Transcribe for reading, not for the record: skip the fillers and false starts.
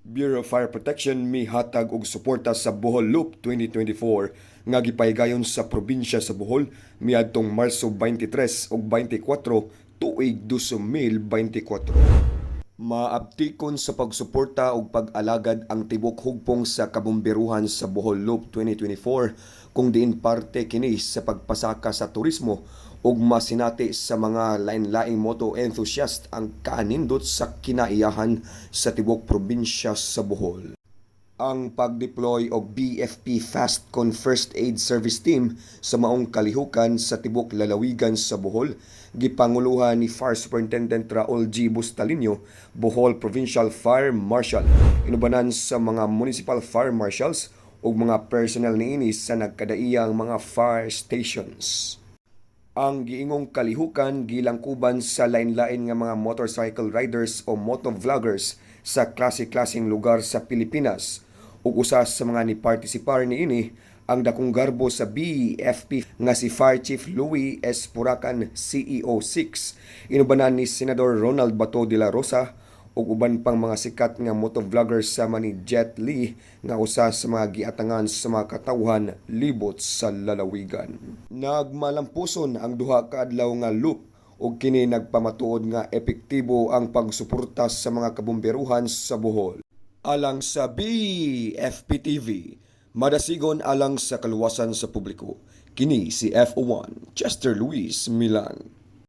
Bureau of Fire Protection mihatag og suporta sa Bohol Loop 2024 nga gipahigayon sa probinsya sa Bohol miadtong Marso 23 ug 24 tuig 2024. Maabtikon sa pagsuporta ug pag-alagad ang tibok hugpong sa kabomberuhan sa Bohol Loop 2024 kung diin parte kini sa pagpasaka sa turismo ug masinati sa mga lain-laing moto enthusiast ang kanindot sa kinaiyahan sa tibok probinsya sa Bohol. Ang pag-deploy og BFP Fastcon First Aid Service Team sa maong kalihukan sa tibok lalawigan sa Bohol gipanguluhan ni Fire Superintendent Raul G. Bustalino, Bohol Provincial Fire Marshal, inubanan sa mga municipal fire marshals ug mga personnel niini sa nagkadaiyang mga fire stations. Ang giingong kalihukan gilangkuban sa lain-lain nga mga motorcycle riders o motovloggers sa klase-klaseng lugar sa Pilipinas ug usa sa mga ni-participar niini ang dakong garbo sa BFP nga si Fire Chief Louis S. Puracan, CEO 6, inubanan ni Senador Ronald Bato de la Rosa ug uban pang mga sikat nga motovloggers sama ni Jet Li nga usa sa mga giatangan sa mga katawhan libot sa lalawigan. Nagmalampuson ang duha ka adlaw nga loop ug kini nagpamatuod nga epektibo ang pagsuporta sa mga kabomberuhan sa Bohol. Alang sa BFP TV, madasigon alang sa kaluwasan sa publiko. Kini si FO1 Chester Luis Milan.